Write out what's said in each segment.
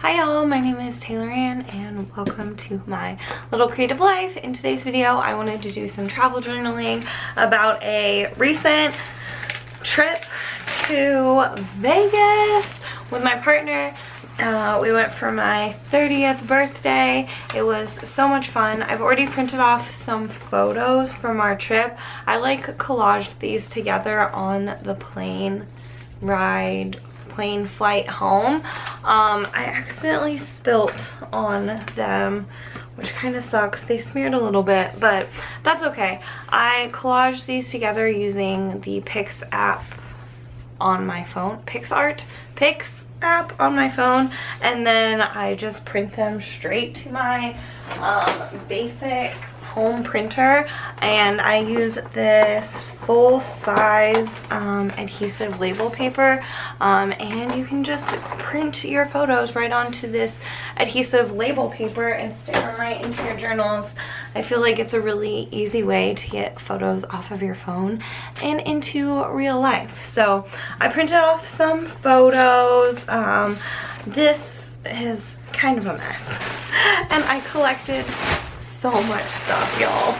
Hi y'all, my name is TaylorAnne and welcome to my little creative life. In today's video, I wanted to do some travel journaling about a recent trip to Vegas with my partner. We went for my 30th birthday. It was so much fun. I've already printed off some photos from our trip. I collaged these together on the plane flight home. I accidentally spilt on them, which kind of sucks. They smeared a little bit, but that's okay. I collaged these together using the Pix app on my phone. Pix app on my phone, and then I just print them straight to my basic home printer, and I use this full-size adhesive label paper, and you can just print your photos right onto this adhesive label paper and stick them right into your journals. I feel like it's a really easy way to get photos off of your phone and into real life. So I printed off some photos. This is kind of a mess, and I collected so much stuff, y'all.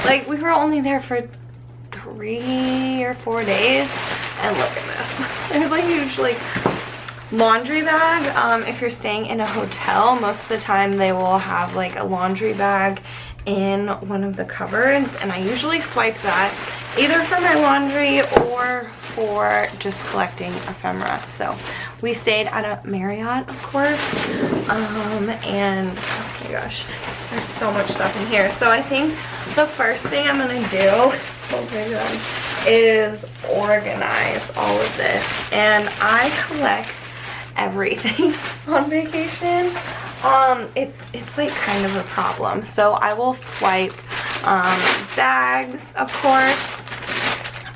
Like, we were only there for 3 or 4 days, and look at this. There's a huge laundry bag. If you're staying in a hotel, most of the time they will have like a laundry bag in one of the cupboards, and I usually swipe that either for my laundry or for just collecting ephemera. So we stayed at a Marriott, of course, and oh my gosh, there's so much stuff in here. So I think the first thing I'm gonna do, oh my god, is organize all of this. And I collect everything on vacation. It's like kind of a problem. So I will swipe bags, of course.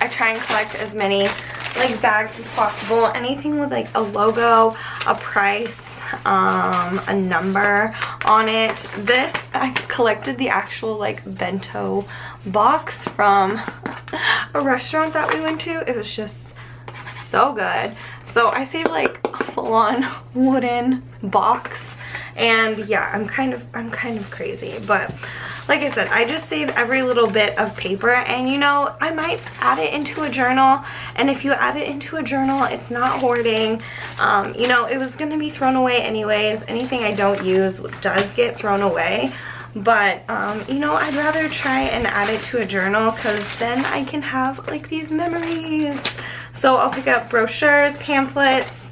I try and collect as many bags as possible. Anything with like a logo, a price, a number on it. This, I collected the actual bento box from a restaurant that we went to. It was just so good. So I saved a full-on wooden box, and yeah, I'm kind of crazy, but like I said, I just save every little bit of paper, and I might add it into a journal. And if you add it into a journal, it's not hoarding. It was gonna be thrown away anyways. Anything I don't use does get thrown away, but I'd rather try and add it to a journal, because then I can have these memories. So I'll pick up brochures, pamphlets,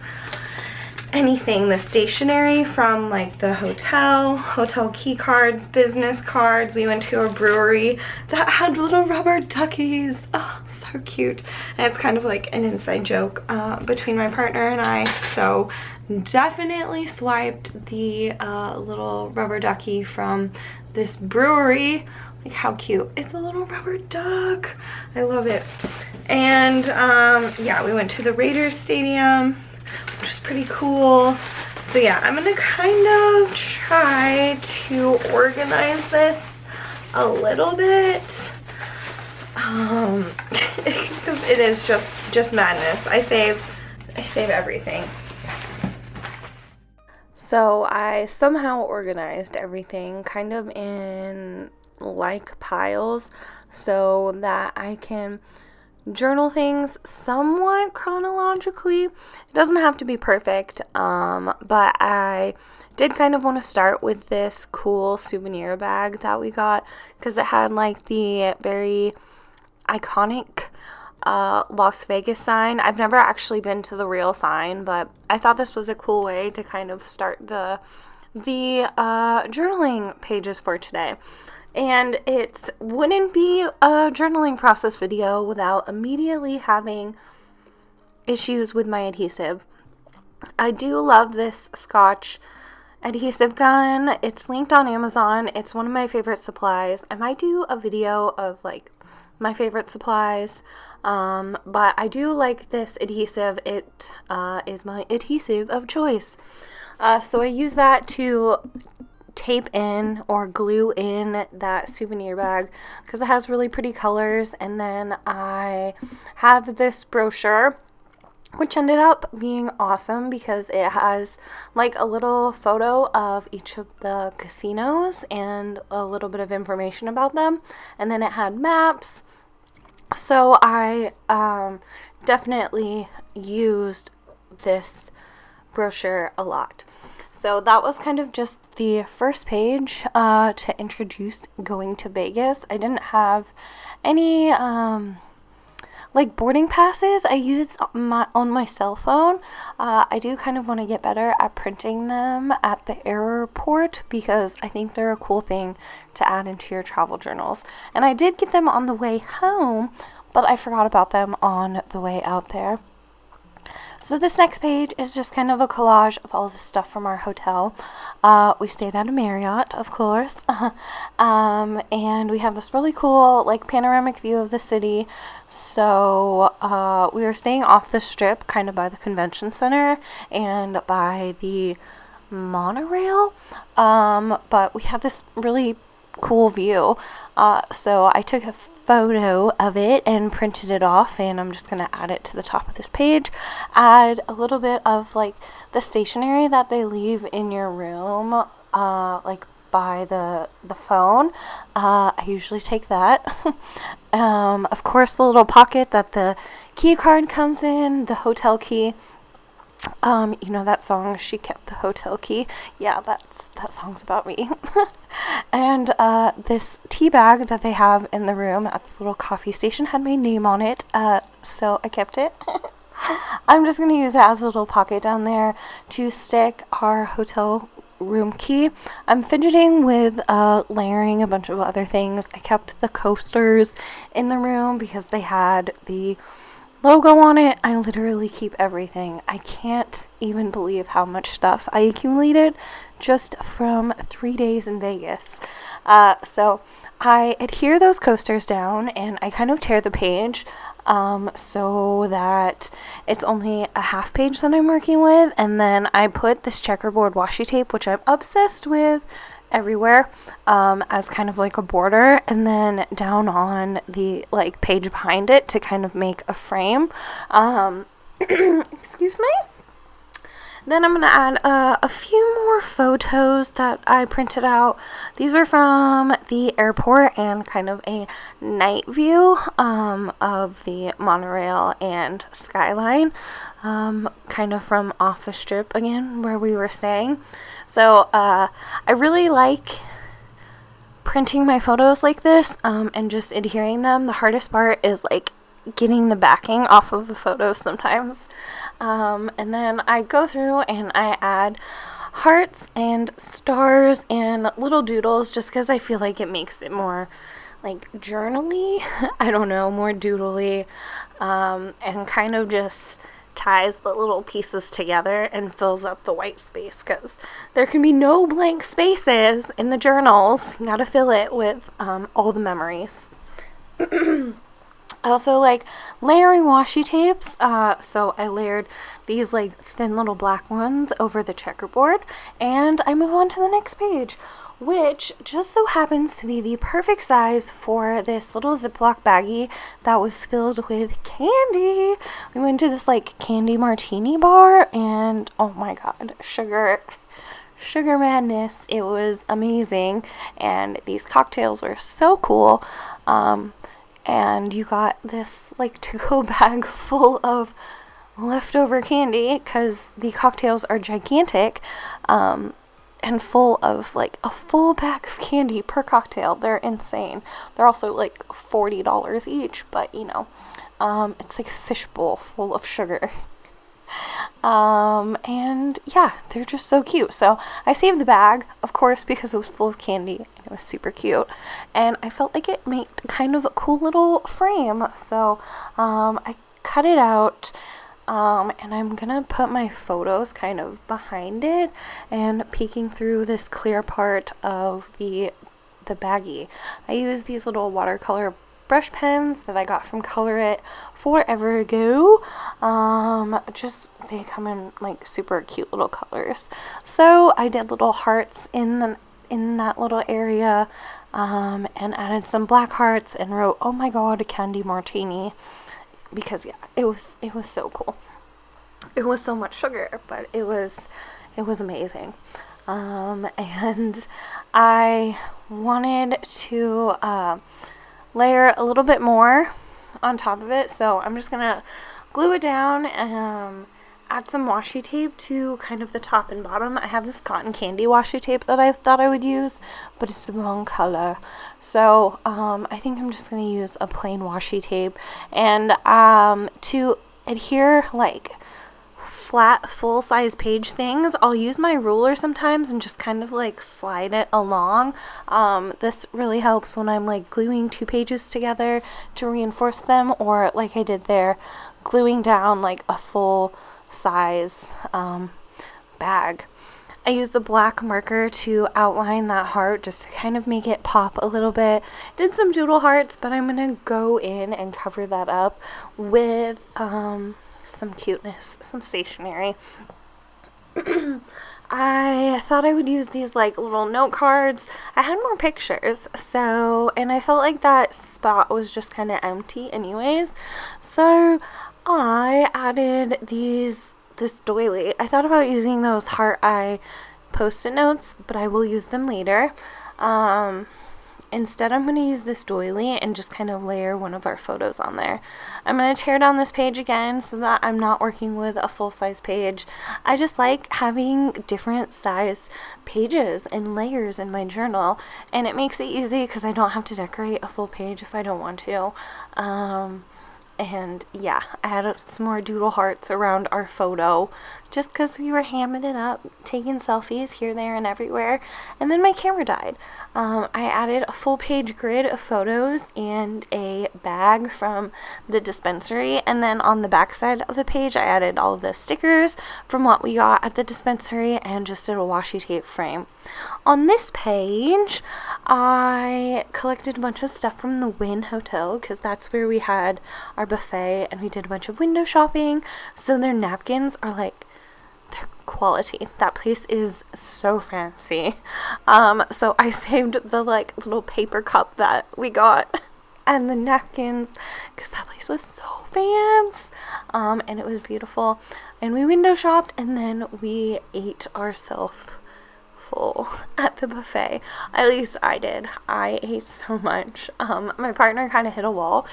anything, the stationery from the hotel key cards, business cards. We went to a brewery that had little rubber duckies. Oh, so cute. And it's kind of like an inside joke between my partner and I. So definitely swiped the little rubber ducky from this brewery. How cute. It's a little rubber duck. I love it. And yeah, we went to the Raiders stadium, which is pretty cool. So yeah, I'm gonna kind of try to organize this a little bit, because it is just madness. I save everything. So I somehow organized everything kind of in piles so that I can journal things somewhat chronologically. It doesn't have to be perfect, but I did kind of want to start with this cool souvenir bag that we got, because it had the very iconic Las Vegas sign. I've never actually been to the real sign, but I thought this was a cool way to kind of start the journaling pages for today. And it wouldn't be a journaling process video without immediately having issues with my adhesive. I do love this Scotch adhesive gun. It's linked on Amazon. It's one of my favorite supplies. I might do a video of my favorite supplies, but I do like this adhesive. It is my adhesive of choice. So I use that to tape in or glue in that souvenir bag, because it has really pretty colors. And then I have this brochure which ended up being awesome because it has like a little photo of each of the casinos and a little bit of information about them, and then it had maps. So I definitely used this brochure a lot. So that was kind of just the first page to introduce going to Vegas. I didn't have any like boarding passes. I use on my cell phone. I do kind of want to get better at printing them at the airport because I think they're a cool thing to add into your travel journals. And I did get them on the way home, but I forgot about them on the way out there. So this next page is just kind of a collage of all the stuff from our hotel. We stayed at a Marriott, of course, and we have this really cool like panoramic view of the city. So we were staying off the strip, kind of by the convention center and by the monorail, but we had this really cool view. So I took a photo of it and printed it off, and I'm just going to add it to the top of this page. Add a little bit of like the stationery that they leave in your room, like by the phone. I usually take that. Of course, the little pocket that the key card comes in, the hotel key. You know that song, She Kept the Hotel Key? Yeah, that song's about me. And this tea bag that they have in the room at the little coffee station had my name on it, so I kept it. I'm just going to use it as a little pocket down there to stick our hotel room key. I'm fidgeting with layering a bunch of other things. I kept the coasters in the room because they had the logo on it. I literally keep everything. I can't even believe how much stuff I accumulated just from 3 days in Vegas. So I adhere those coasters down and I kind of tear the page so that it's only a half page that I'm working with, and then I put this checkerboard washi tape, which I'm obsessed with, everywhere as kind of like a border, and then down on the like page behind it to kind of make a frame. Excuse me. Then I'm going to add a few more photos that I printed out. These were from the airport and kind of a night view of the monorail and skyline, kind of from off the strip again where we were staying. So I really like printing my photos like this and just adhering them. The hardest part is like getting the backing off of the photos sometimes. And then I go through and I add hearts and stars and little doodles just because I feel like it makes it more like journaly. I don't know, more doodly, and kind of just ties the little pieces together and fills up the white space because there can be no blank spaces in the journals. You gotta fill it with all the memories. I also like layering washi tapes, so I layered these like thin little black ones over the checkerboard, and I move on to the next page, which just so happens to be the perfect size for this little Ziploc baggie that was filled with candy. We went to this like candy martini bar, and oh my god, sugar madness. It was amazing, and these cocktails were so cool. And you got this like to-go bag full of leftover candy because the cocktails are gigantic, and full of like a full bag of candy per cocktail. They're insane. They're also like $40 each, but you know, it's like a fishbowl full of sugar. And yeah, they're just so cute. So I saved the bag, of course, because it was full of candy and it was super cute, and I felt like it made kind of a cool little frame. So I cut it out, and I'm gonna put my photos kind of behind it and peeking through this clear part of the baggie. I use these little watercolor brush pens that I got from Color It forever ago. Just they come in like super cute little colors. So I did little hearts in that little area, and added some black hearts and wrote, "Oh my god, a candy martini," because yeah, it was so cool. it was so much sugar, but it was amazing. And I wanted to layer a little bit more on top of it, so I'm just gonna glue it down and add some washi tape to kind of the top and bottom. I have this cotton candy washi tape that I thought I would use, but it's the wrong color, so I think I'm just gonna use a plain washi tape. And to adhere like flat full-size page things, I'll use my ruler sometimes and just kind of like slide it along. This really helps when I'm like gluing 2 pages together to reinforce them, or like I did there, gluing down like a full size bag. I used the black marker to outline that heart just to kind of make it pop a little bit. Did some doodle hearts, but I'm gonna go in and cover that up with some cuteness, some stationery. I thought I would use these like little note cards. I had more pictures, so, and I felt like that spot was just kind of empty anyways, so I added this doily. I thought about using those heart eye post-it notes, but I will use them later. Instead, I'm going to use this doily and just kind of layer one of our photos on there. I'm going to tear down this page again so that I'm not working with a full-size page. I just like having different size pages and layers in my journal, and it makes it easy because I don't have to decorate a full page if I don't want to. And yeah, I added some more doodle hearts around our photo just because we were hamming it up, taking selfies here, there, and everywhere. And then my camera died. I added a full page grid of photos and a bag from the dispensary. And then on the back side of the page, I added all of the stickers from what we got at the dispensary and just did a washi tape frame. On this page, I collected a bunch of stuff from the Wynn hotel because that's where we had our buffet, and we did a bunch of window shopping. So their napkins are like, they're quality. That place is so fancy. So I saved the like little paper cup that we got and the napkins because that place was so fancy. And it was beautiful. And we window shopped, and then we ate ourselves full at the buffet. At least I did. I ate so much. My partner kind of hit a wall,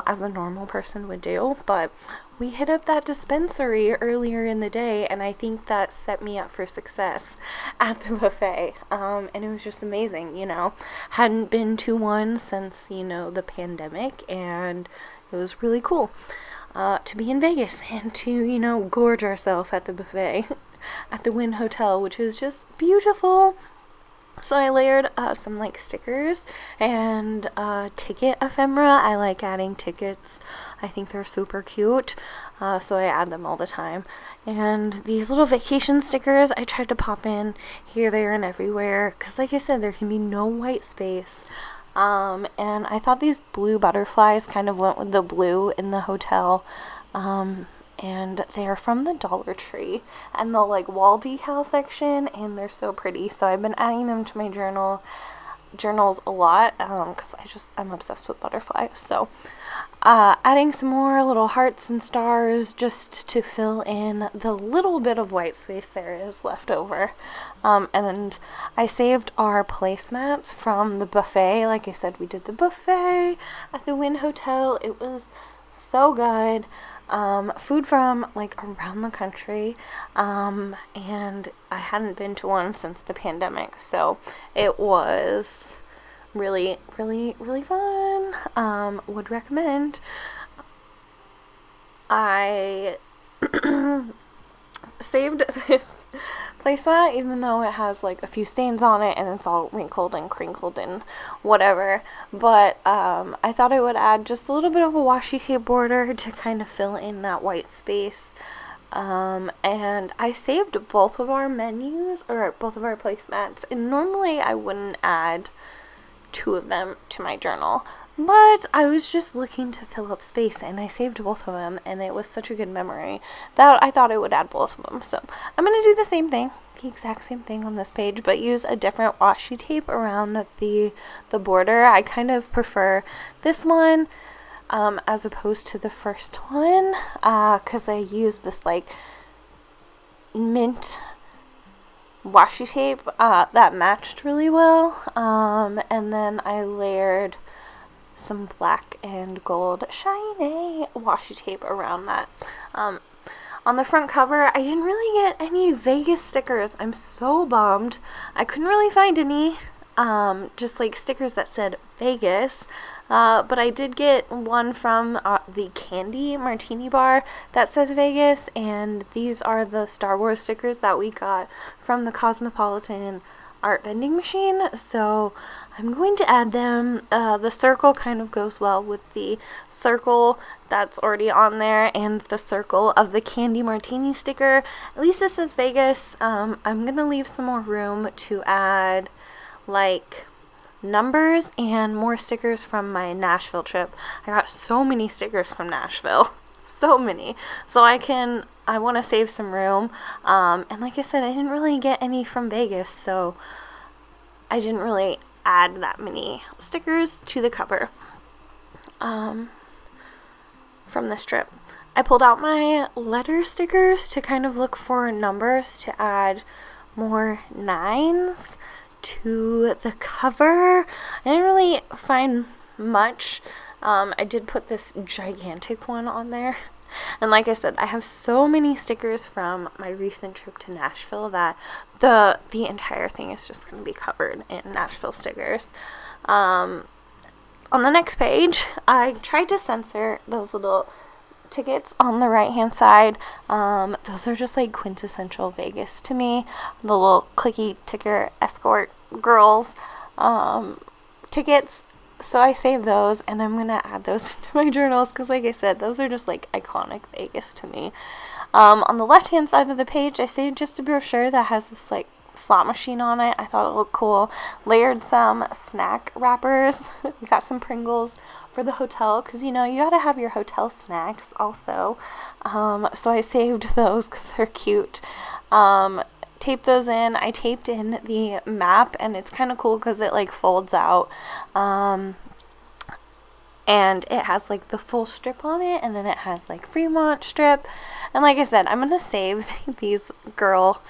as a normal person would do, but we hit up that dispensary earlier in the day, and I think that set me up for success at the buffet. And it was just amazing, hadn't been to one since, the pandemic, and it was really cool to be in Vegas and to, gorge ourselves at the buffet at the Wynn Hotel, which is just beautiful. So I layered some like stickers and ticket ephemera. I like adding tickets. I think they're super cute, so I add them all the time. And these little vacation stickers I tried to pop in here, there, and everywhere because, like I said, there can be no white space. And I thought these blue butterflies kind of went with the blue in the hotel. And they are from the Dollar Tree and the like wall decal section, and they're so pretty. So I've been adding them to my journals a lot because I'm obsessed with butterflies. So adding some more little hearts and stars just to fill in the little bit of white space there is left over. And I saved our placemats from the buffet. Like I said, we did the buffet at the Wynn Hotel. It was so good. Food from like around the country, and I hadn't been to one since the pandemic, so it was really, really, really fun. Would recommend. I saved this placemat even though it has like a few stains on it and it's all wrinkled and crinkled and whatever, but I thought I would add just a little bit of a washi tape border to kind of fill in that white space. And I saved both of our menus, or both of our placemats, and normally I wouldn't add 2 of them to my journal, but I was just looking to fill up space and I saved both of them, and it was such a good memory that I thought I would add both of them. So I'm going to do the same thing, the exact same thing on this page, but use a different washi tape around the border. I kind of prefer this one as opposed to the first one, because I used this like mint washi tape that matched really well, and then I layered some black and gold shiny washi tape around that. On the front cover, I didn't really get any Vegas stickers. I'm so bummed. I couldn't really find any, just like stickers that said Vegas. But I did get one from the candy martini bar that says Vegas, and these are the Star Wars stickers that we got from the Cosmopolitan art vending machine, so I'm going to add them. The circle kind of goes well with the circle that's already on there and the circle of the candy martini sticker. At least this says Vegas. I'm gonna leave some more room to add like numbers and more stickers from my Nashville trip. I got so many stickers from Nashville. So many. So I want to save some room. And like I said, I didn't really get any from Vegas, so I didn't really add that many stickers to the cover from this trip. I pulled out my letter stickers to kind of look for numbers to add more 9s to the cover. I didn't really find much. I did put this gigantic one on there. And like I said, I have so many stickers from my recent trip to Nashville that the entire thing is just going to be covered in Nashville stickers. On the next page, I tried to censor those little tickets on the right hand side. Those are just like quintessential Vegas to me. The little clicky ticker escort girls tickets. So I saved those, and I'm gonna add those to my journals because, like I said, those are just like iconic Vegas to me. On the left hand side of the page, I saved just a brochure that has this like slot machine on it. I thought it looked cool. Layered some snack wrappers. We got some Pringles for the hotel because, you know, you gotta have your hotel snacks also. So I saved those because they're cute. Taped those in. I taped in the map, and it's kind of cool because it like folds out, and it has like the full strip on it, and then it has like Fremont strip. And like I said, I'm gonna save these girl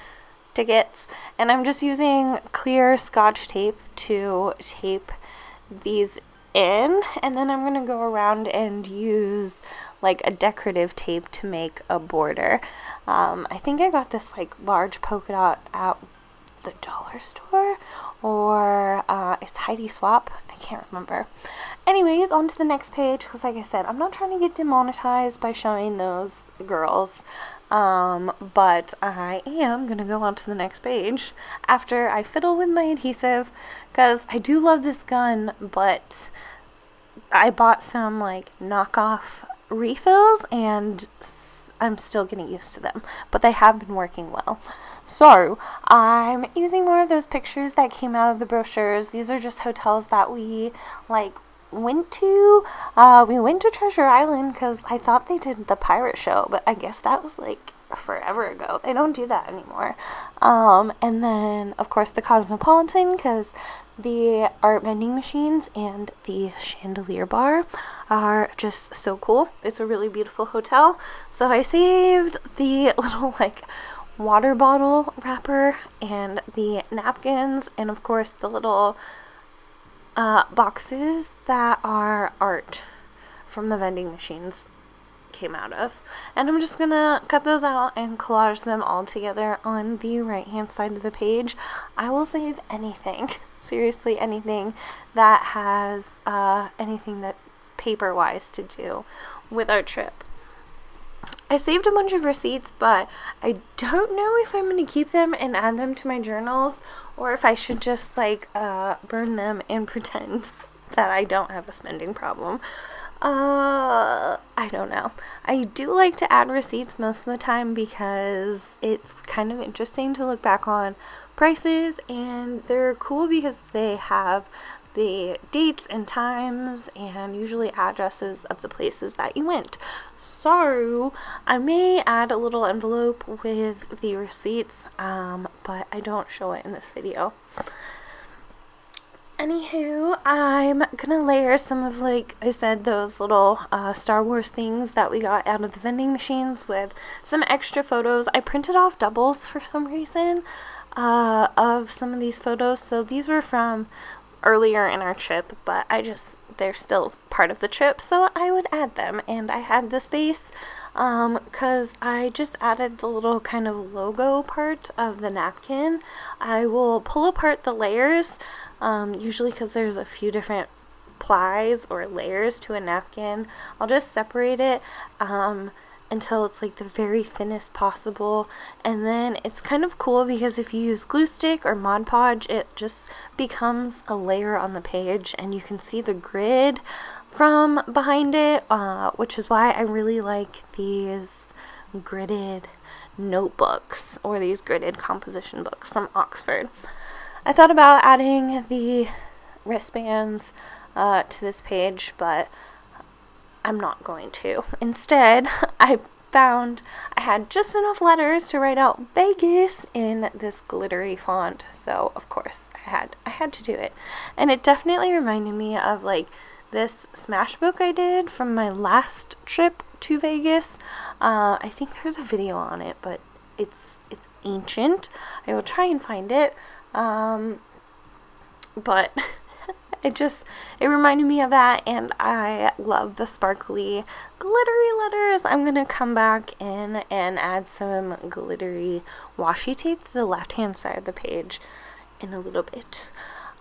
tickets, and I'm just using clear Scotch tape to tape these in, and then I'm gonna go around and use like a decorative tape to make a border. I think I got this like large polka dot at the dollar store, or it's Heidi Swap. I can't remember. Anyways, on to the next page, because like I said, I'm not trying to get demonetized by showing those girls, but I am gonna go on to the next page after I fiddle with my adhesive, because I do love this gun, but I bought some like knockoff refills and I'm still getting used to them, but they have been working well. So I'm using more of those pictures that came out of the brochures. These are just hotels that we like went to. We went to Treasure Island because I thought they did the pirate show, but I guess that was like forever ago. They don't do that anymore. And then of course the Cosmopolitan, because the art vending machines and the chandelier bar are just so cool. It's a really beautiful hotel. So I saved the little like water bottle wrapper and the napkins, and of course the little boxes that are art from the vending machines came out of. And I'm just gonna cut those out and collage them all together on the right hand side of the page. I will save anything, seriously anything that has anything that paper wise to do with our trip. I saved a bunch of receipts, but I don't know if I'm going to keep them and add them to my journals, or if I should just like burn them and pretend that I don't have a spending problem. I don't know. I do like to add receipts most of the time because it's kind of interesting to look back on prices, and they're cool because they have the dates and times and usually addresses of the places that you went. So I may add a little envelope with the receipts, but I don't show it in this video. Anywho, I'm gonna layer some of, like I said, those little Star Wars things that we got out of the vending machines with some extra photos. I printed off doubles for some reason of some of these photos. So these were from earlier in our trip, but they're still part of the trip, so I would add them. And I had the space because I just added the little kind of logo part of the napkin. I will pull apart the layers. Usually because there's a few different plies or layers to a napkin. I'll just separate it until it's like the very thinnest possible, and then it's kind of cool because if you use glue stick or Mod Podge, it just becomes a layer on the page and you can see the grid from behind it, which is why I really like these gridded notebooks or these gridded composition books from Oxford. I thought about adding the wristbands to this page, but I'm not going to. Instead, I found I had just enough letters to write out Vegas in this glittery font, so of course I had to do it. And it definitely reminded me of like this SMASHBOOK I did from my last trip to Vegas. I think there's a video on it, but it's ancient. I will try and find it. But it reminded me of that, and I love the sparkly glittery letters. I'm gonna come back in and add some glittery washi tape to the left hand side of the page in a little bit.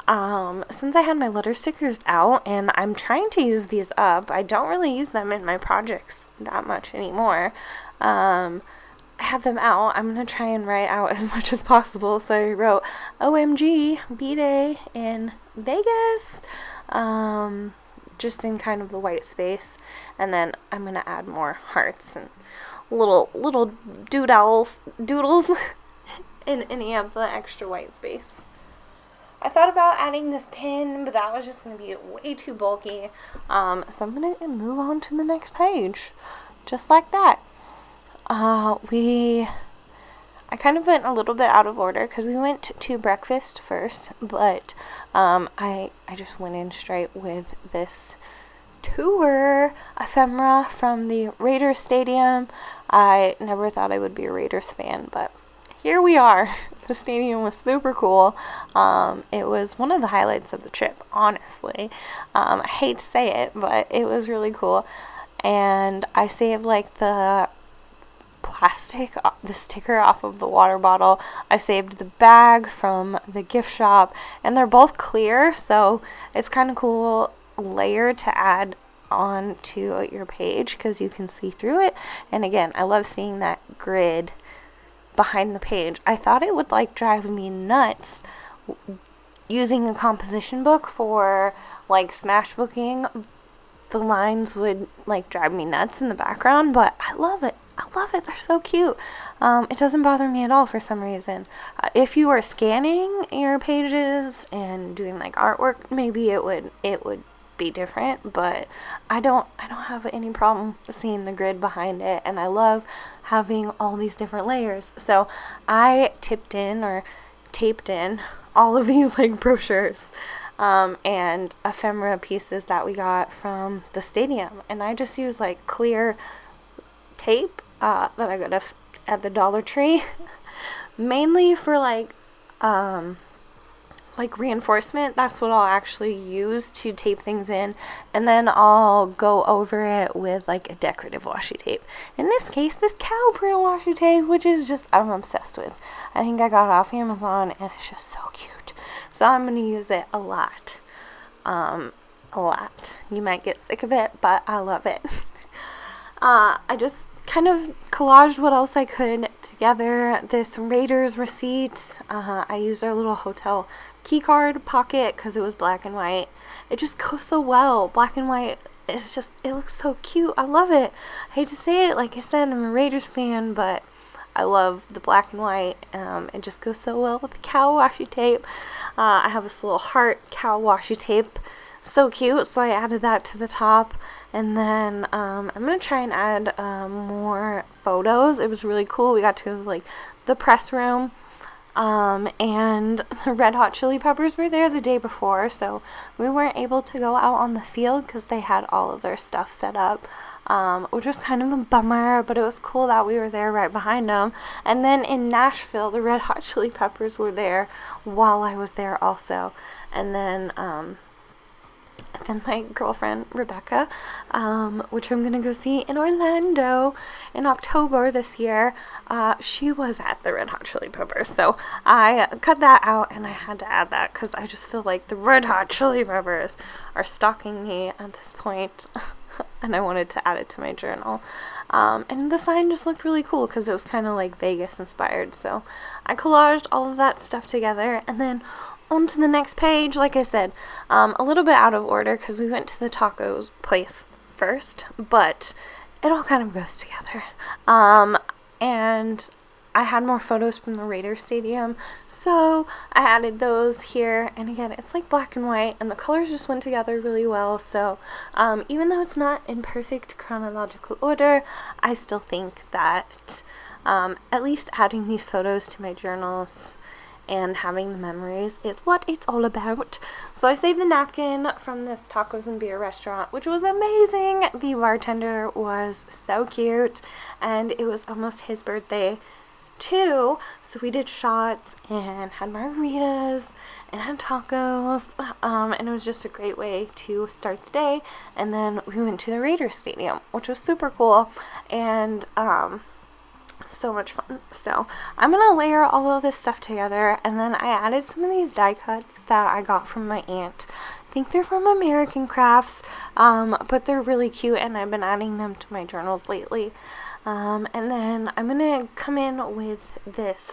Since I had my letter stickers out and I'm trying to use these up, I don't really use them in my projects that much anymore. I have them out. I'm going to try and write out as much as possible. So I wrote OMG B-Day in Vegas, just in kind of the white space. And then I'm going to add more hearts and little doodles in any of the extra white space. I thought about adding this pin, but that was just going to be way too bulky. So I'm going to move on to the next page, just like that. I kind of went a little bit out of order because we went to breakfast first, but I just went in straight with this tour ephemera from the Raiders Stadium. I never thought I would be a Raiders fan, but here we are. The stadium was super cool. It was one of the highlights of the trip, honestly. I hate to say it, but it was really cool. And I saved like the sticker off of the water bottle. I saved the bag from the gift shop, and they're both clear, so it's kind of cool layer to add on to your page because you can see through it. And again, I love seeing that grid behind the page. I thought it would like drive me nuts using a composition book for like SMASHBOOking. The lines would like drive me nuts in the background, but I love it. They're so cute. It doesn't bother me at all for some reason. If you were scanning your pages and doing like artwork, maybe it would be different, but I don't have any problem seeing the grid behind it, and I love having all these different layers. So I taped in all of these like brochures and ephemera pieces that we got from the stadium, and I just use like clear tape that I got at the Dollar Tree mainly for like reinforcement. That's what I'll actually use to tape things in, and then I'll go over it with like a decorative washi tape. In this case, this cow print washi tape, which is just I'm obsessed with. I think I got it off Amazon, and it's just so cute. So I'm gonna use it a lot. You might get sick of it, but I love it. I just kind of collaged what else I could together. This Raiders receipt. I used our little hotel key card pocket because it was black and white. It just goes so well. Black and white, it looks so cute. I love it. I hate to say it, like I said, I'm a Raiders fan, but I love the black and white. It just goes so well with the cow washi tape. I have this little heart cow washi tape. So cute, so I added that to the top. And then I'm going to try and add more photos. It was really cool. We got to like the press room And the Red Hot Chili Peppers were there the day before, so we weren't able to go out on the field because they had all of their stuff set up, which was kind of a bummer, but it was cool that we were there right behind them. And then in Nashville, the Red Hot Chili Peppers were there while I was there also. And then my girlfriend Rebecca, which I'm gonna go see in Orlando in October this year, she was at the Red Hot Chili Peppers, so I cut that out and I had to add that because I just feel like the Red Hot Chili Peppers are stalking me at this point. And I wanted to add it to my journal. And the sign just looked really cool because it was kind of like Vegas inspired, so I collaged all of that stuff together. And then on to the next page, like I said, a little bit out of order because we went to the tacos place first, but it all kind of goes together. And I had more photos from the Raiders Stadium, so I added those here. And again, it's like black and white, and the colors just went together really well. So even though it's not in perfect chronological order, I still think that at least adding these photos to my journals and having the memories is what it's all about. So I saved the napkin from this tacos and beer restaurant, which was amazing. The bartender was so cute, and it was almost his birthday too, so we did shots and had margaritas and had tacos, and it was just a great way to start the day. And then we went to the Raiders Stadium, which was super cool and so much fun. So I'm gonna layer all of this stuff together, and then I added some of these die cuts that I got from my aunt. I think they're from American Crafts, but they're really cute, and I've been adding them to my journals lately. And then I'm gonna come in with this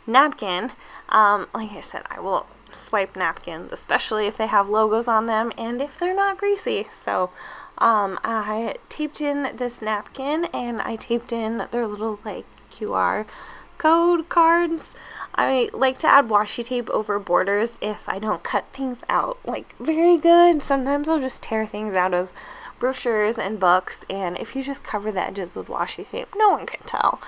napkin. Like I said, I will swipe napkins, especially if they have logos on them and if they're not greasy. So I taped in this napkin, and I taped in their little like QR code cards. I like to add washi tape over borders if I don't cut things out like very good. Sometimes I'll just tear things out of brochures and books, and if you just cover the edges with washi tape, no one can tell.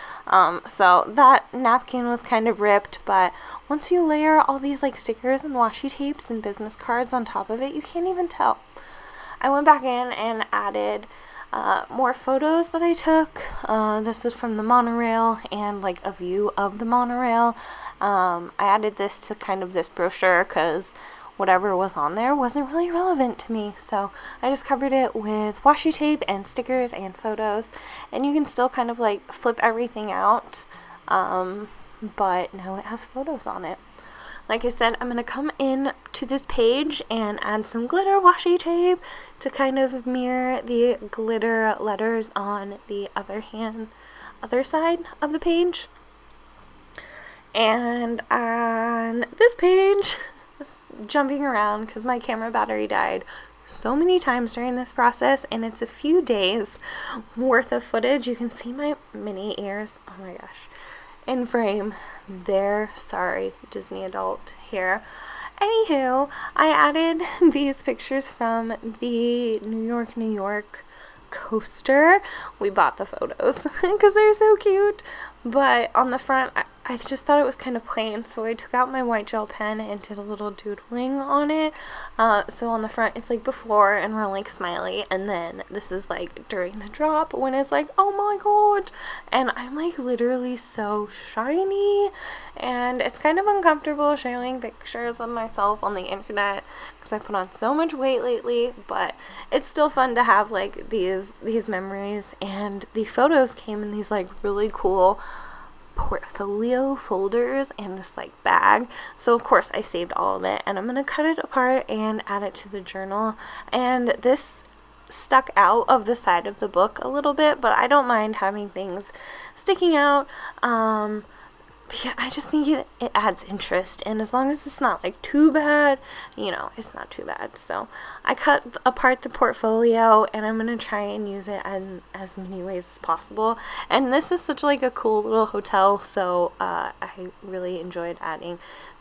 So that napkin was kind of ripped, but once you layer all these like stickers and washi tapes and business cards on top of it, you can't even tell. I went back in and added more photos that I took. This was from the monorail and like a view of the monorail. I added this to kind of this brochure because whatever was on there wasn't really relevant to me, so I just covered it with washi tape and stickers and photos. And you can still kind of like flip everything out, but now it has photos on it. Like I said, I'm going to come in to this page and add some glitter washi tape to kind of mirror the glitter letters on the other side of the page. And on this page, jumping around because my camera battery died so many times during this process, and it's a few days worth of footage. You can see my mini ears, oh my gosh, in frame there. Sorry, Disney adult here. Anywho, I added these pictures from the New York coaster. We bought the photos because they're so cute, but on the front I just thought it was kind of plain, so I took out my white gel pen and did a little doodling on it. So on the front it's like before and we're like smiley, and then this is like during the drop when it's like, oh my god, and I'm like literally so shiny, and it's kind of uncomfortable showing pictures of myself on the internet because I put on so much weight lately, but it's still fun to have like these memories. And the photos came in these like really cool portfolio folders and this like bag, so of course I saved all of it, and I'm gonna cut it apart and add it to the journal. And this stuck out of the side of the book a little bit, but I don't mind having things sticking out. Yeah, I just think it adds interest, and as long as it's not like too bad, you know, it's not too bad. So I cut apart the portfolio, and I'm gonna try and use it in as many ways as possible. And this is such like a cool little hotel, so I really enjoyed adding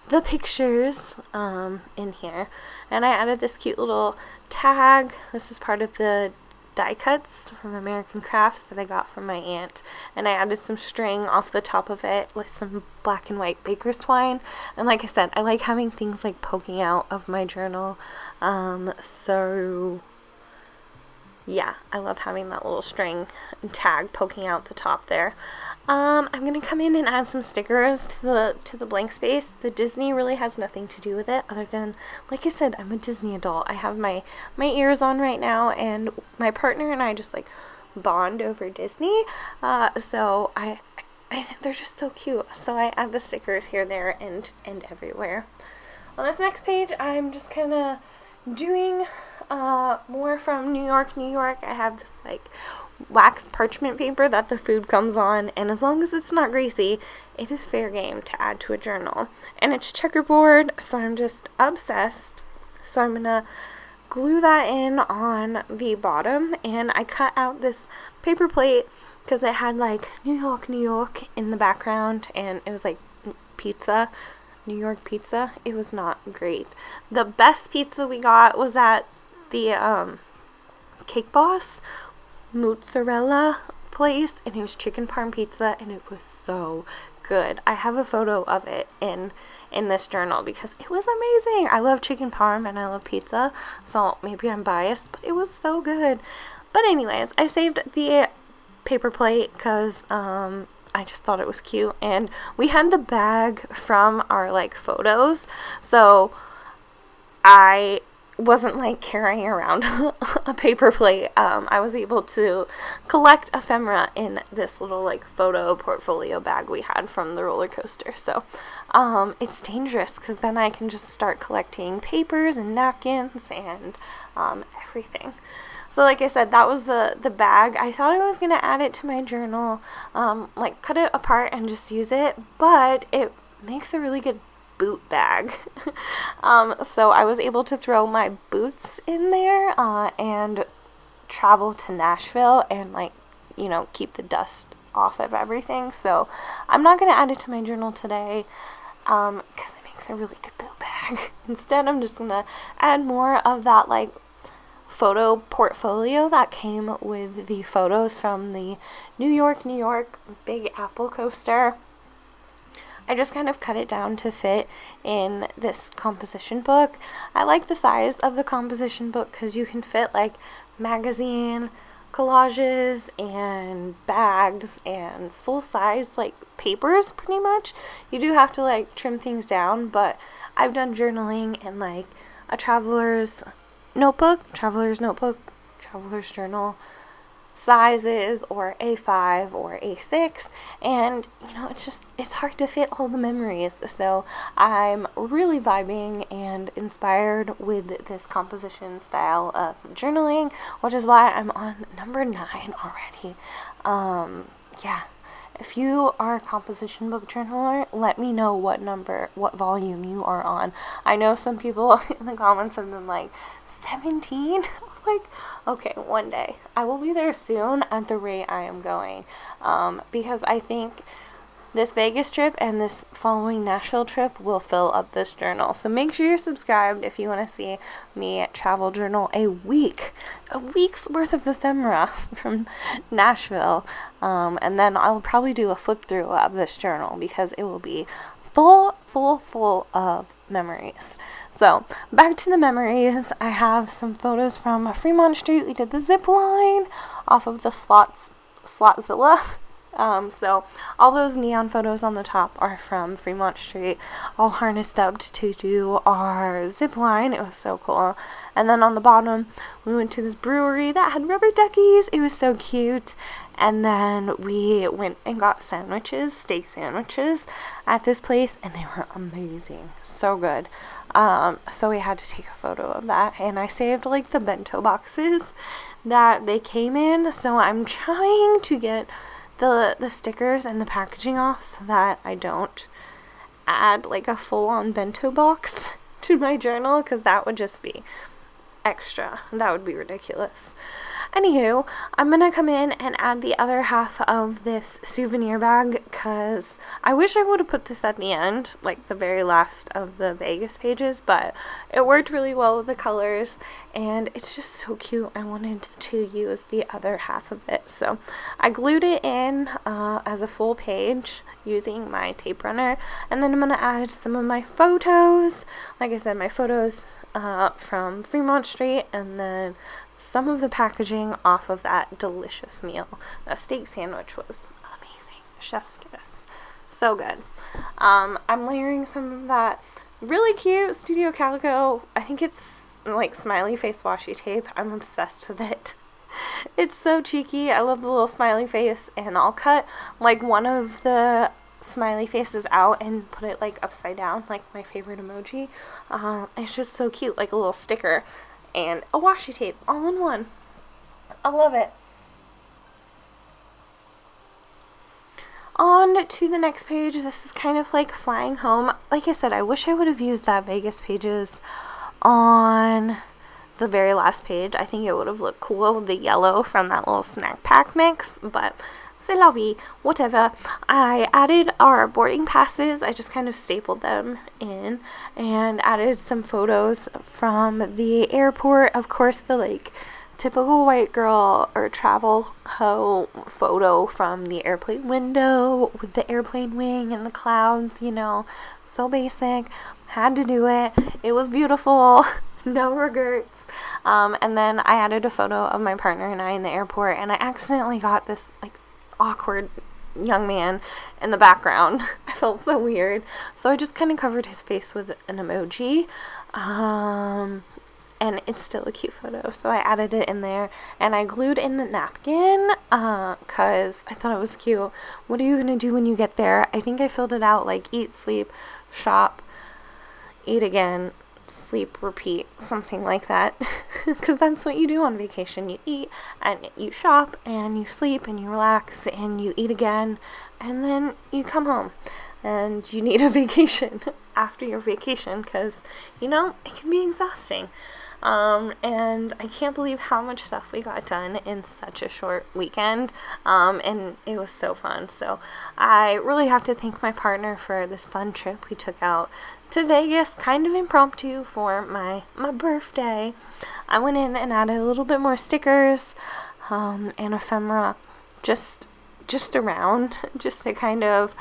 the pictures in here. And I added this cute little tag. This is part of the die cuts from American Crafts that I got from my aunt, and I added some string off the top of it with some black and white baker's twine. And like I said, I like having things like poking out of my journal, so yeah, I love having that little string tag poking out the top there. I'm gonna come in and add some stickers to the blank space. The Disney really has nothing to do with it, other than, like I said, I'm a Disney adult. I have my ears on right now, and my partner and I just like bond over Disney. So they're just so cute. So I add the stickers here, there, and everywhere. On this next page, I'm just kind of doing more from New York. I have this like wax parchment paper that the food comes on, and as long as it's not greasy, it is fair game to add to a journal. And it's checkerboard, so I'm just obsessed. So I'm gonna glue that in on the bottom, and I cut out this paper plate because it had like New York in the background, and it was like pizza, New York pizza. It was not great. The best pizza we got was at the Cake Boss mozzarella place, and it was chicken parm pizza, and it was so good. I have a photo of it in this journal because it was amazing. I love chicken parm and I love pizza, so maybe I'm biased, but it was so good. But anyways, I saved the paper plate because I just thought it was cute, and we had the bag from our like photos, so I wasn't like carrying around a paper plate. I was able to collect ephemera in this little like photo portfolio bag we had from the roller coaster. So it's dangerous because then I can just start collecting papers and napkins and everything. So like I said, that was the bag. I thought I was going to add it to my journal, like cut it apart and just use it, but it makes a really good boot bag. So I was able to throw my boots in there and travel to Nashville and like, you know, keep the dust off of everything. So I'm not going to add it to my journal today because it makes a really good boot bag. Instead, I'm just going to add more of that like photo portfolio that came with the photos from the New York Big Apple coaster. I just kind of cut it down to fit in this composition book. I like the size of the composition book because you can fit like magazine, collages, and bags, and full-size like papers pretty much. You do have to like trim things down, but I've done journaling in like a traveler's notebook, traveler's journal sizes, or A5 or A6, and you know, it's hard to fit all the memories. So I'm really vibing and inspired with this composition style of journaling, which is why I'm on number 9 already. Yeah, if you are a composition book journaler, let me know what volume you are on. I know some people in the comments have been like 17. Like, okay, one day I will be there soon at the rate I am going, because I think this Vegas trip and this following Nashville trip will fill up this journal. So make sure you're subscribed if you want to see me travel journal a week's worth of ephemera from Nashville, and then I'll probably do a flip through of this journal because it will be full of memories. So, back to the memories. I have some photos from Fremont Street. We did the zip line off of the Slotzilla. So, all those neon photos on the top are from Fremont Street, all harnessed up to do our zip line. It was so cool. And then on the bottom, we went to this brewery that had rubber duckies. It was so cute. And then we went and got steak sandwiches at this place, and they were amazing. So good. So we had to take a photo of that, and I saved like the bento boxes that they came in, so I'm trying to get the stickers and the packaging off so that I don't add like a full-on bento box to my journal, because that would just be extra. That would be ridiculous. Anywho, I'm gonna come in and add the other half of this souvenir bag because I wish I would have put this at the end, like the very last of the Vegas pages, but it worked really well with the colors and it's just so cute. I wanted to use the other half of it, so I glued it in as a full page using my tape runner, and then I'm gonna add some of my photos. Like I said, my photos from Fremont Street, and then some of the packaging off of that delicious meal. The steak sandwich was amazing. Chef's kiss. So good. I'm layering some of that really cute Studio Calico. I think it's like smiley face washi tape. I'm obsessed with it. It's so cheeky. I love the little smiley face, and I'll cut like one of the smiley faces out and put it like upside down, like my favorite emoji. It's just so cute, like a little sticker and a washi tape all in one. I love it. On to the next page. This is kind of like flying home. Like I said, I wish I would have used that Vegas pages on the very last page. I think it would have looked cool with the yellow from that little snack pack mix, but c'est la vie, whatever. I added our boarding passes. I just kind of stapled them in and added some photos from the airport. Of course, the like typical white girl or travel hoe photo from the airplane window with the airplane wing and the clouds, you know, so basic. Had to do it. It was beautiful. No regrets. And then I added a photo of my partner and I in the airport, and I accidentally got this like awkward young man in the background. I felt so weird, so I just kind of covered his face with an emoji, and it's still a cute photo, so I added it in there, and I glued in the napkin because I thought it was cute. What are you gonna do when you get there? I think I filled it out like eat, sleep, shop, eat again, sleep, repeat, something like that, because that's what you do on vacation. You eat and you shop and you sleep and you relax and you eat again, and then you come home and you need a vacation after your vacation, because you know it can be exhausting. And I can't believe how much stuff we got done in such a short weekend, and it was so fun. So I really have to thank my partner for this fun trip we took out to Vegas, kind of impromptu for my birthday. I went in and added a little bit more stickers and ephemera just around, just to kind of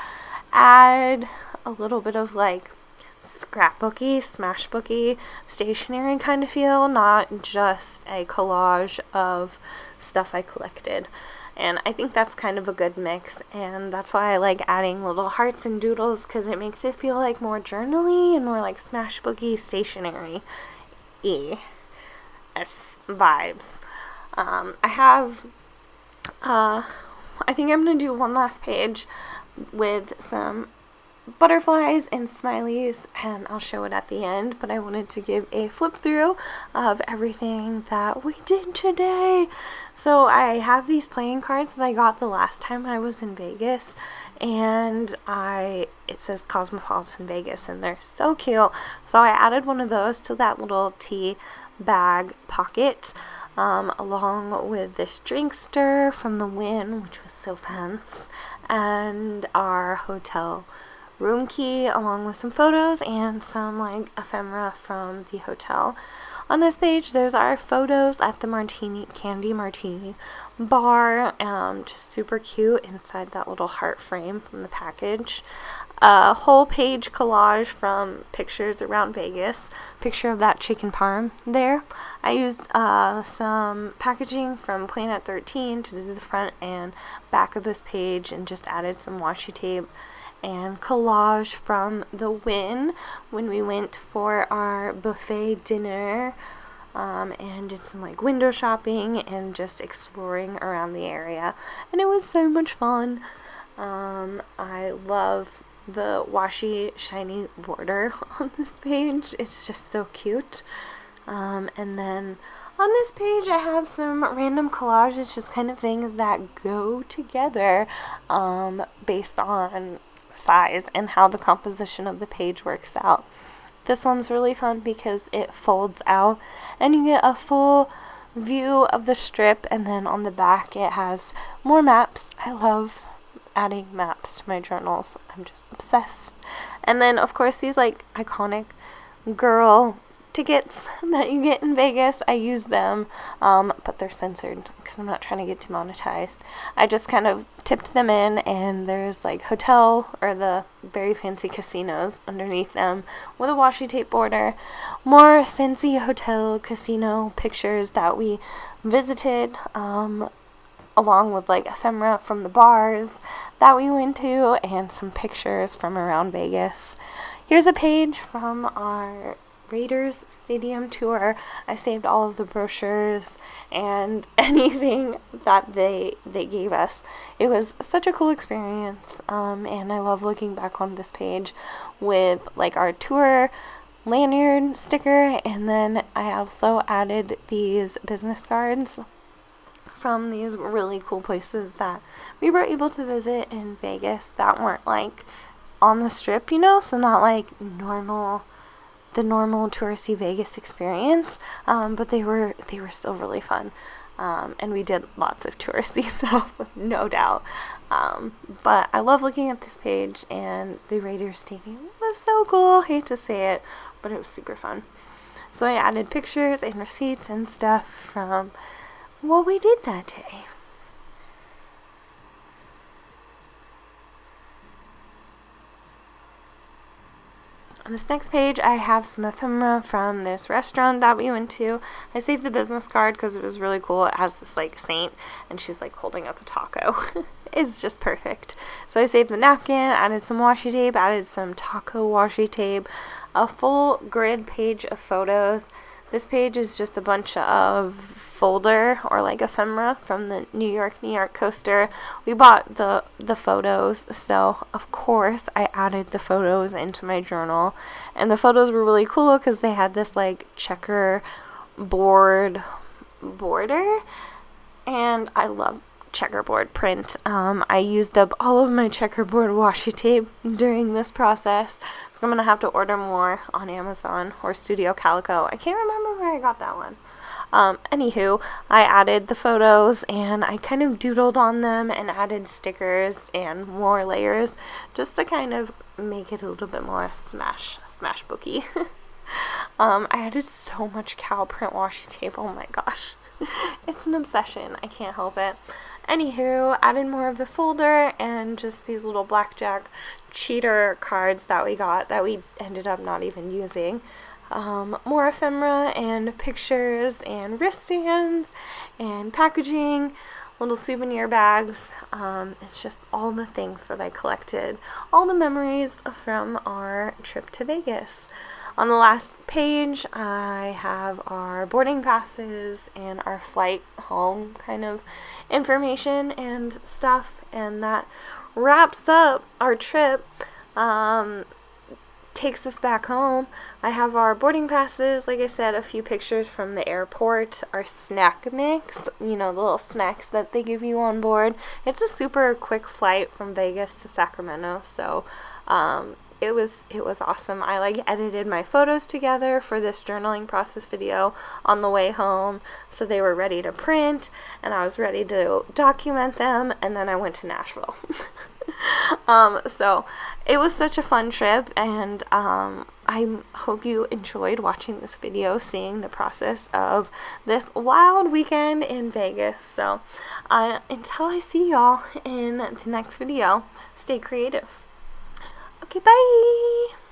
add a little bit of like scrapbooky, smashbooky, stationery kind of feel, not just a collage of stuff I collected. And I think that's kind of a good mix, and that's why I like adding little hearts and doodles, because it makes it feel like more journaly and more like smashbooky, stationery vibes. I think I'm gonna do one last page with some butterflies and smileys, and I'll show it at the end, but I wanted to give a flip through of everything that we did today. So I have these playing cards that I got the last time I was in Vegas, and it says Cosmopolitan Vegas, and they're so cute. So I added one of those to that little tea bag pocket, along with this drink stir from the Wynn, which was so fun, and our hotel room key, along with some photos and some like ephemera from the hotel. On this page there's our photos at the candy martini bar, just super cute inside that little heart frame from the package. A whole page collage from pictures around Vegas, picture of that chicken parm there. I used some packaging from Planet 13 to do the front and back of this page, and just added some washi tape and collage from the Wynn when we went for our buffet dinner, and did some like window shopping and just exploring around the area, and it was so much fun. I love the washi shiny border on this page. It's just so cute. And then on this page I have some random collages, just kind of things that go together based on size and how the composition of the page works out. This one's really fun because it folds out and you get a full view of the strip, and then on the back it has more maps. I love adding maps to my journals. I'm just obsessed. And then of course these like iconic girl tickets that you get in Vegas, I use them, but they're censored because I'm not trying to get demonetized. I just kind of tipped them in, and there's like hotel or the very fancy casinos underneath them with a washi tape border. More fancy hotel casino pictures that we visited, along with like ephemera from the bars that we went to, and some pictures from around Vegas. Here's a page from our Raiders Stadium tour. I saved all of the brochures and anything that they gave us. It was such a cool experience, and I love looking back on this page with like our tour lanyard sticker, and then I also added these business cards from these really cool places that we were able to visit in Vegas that weren't like on the strip, you know, so not like the normal touristy Vegas experience, but they were still really fun, and we did lots of touristy stuff, no doubt, but I love looking at this page, and the Raiders Stadium was so cool. I hate to say it, but it was super fun. So I added pictures and receipts and stuff from what we did that day. On this next page, I have some ephemera from this restaurant that we went to. I saved the business card because it was really cool. It has this like saint, and she's like holding up a taco. It's just perfect. So I saved the napkin, added some washi tape, added some taco washi tape, a full grid page of photos. This page is just a bunch of folder or like ephemera from the New York coaster. We bought the photos, so of course I added the photos into my journal, and the photos were really cool because they had this like checker board border, and I love checkerboard print. I used up all of my checkerboard washi tape during this process, so I'm gonna have to order more on Amazon or Studio Calico. I can't remember where I got that one. Anywho, I added the photos, and I kind of doodled on them and added stickers and more layers just to kind of make it a little bit more SMASHBOOky. I added so much cow print washi tape. Oh my gosh. It's an obsession. I can't help it. Anywho, added more of the folder and just these little blackjack cheater cards that we got that we ended up not even using. More ephemera and pictures and wristbands and packaging, little souvenir bags. It's just all the things that I collected, all the memories from our trip to Vegas. On the last page, I have our boarding passes and our flight home kind of information and stuff, and that wraps up our trip. Takes us back home. I have our boarding passes, like I said, a few pictures from the airport, our snack mix, you know, the little snacks that they give you on board. It's a super quick flight from Vegas to Sacramento, so it was awesome. I like edited my photos together for this journaling process video on the way home, so they were ready to print, and I was ready to document them, and then I went to Nashville. So it was such a fun trip, and I hope you enjoyed watching this video, seeing the process of this wild weekend in Vegas. So until I see y'all in the next video, stay creative. Okay, bye!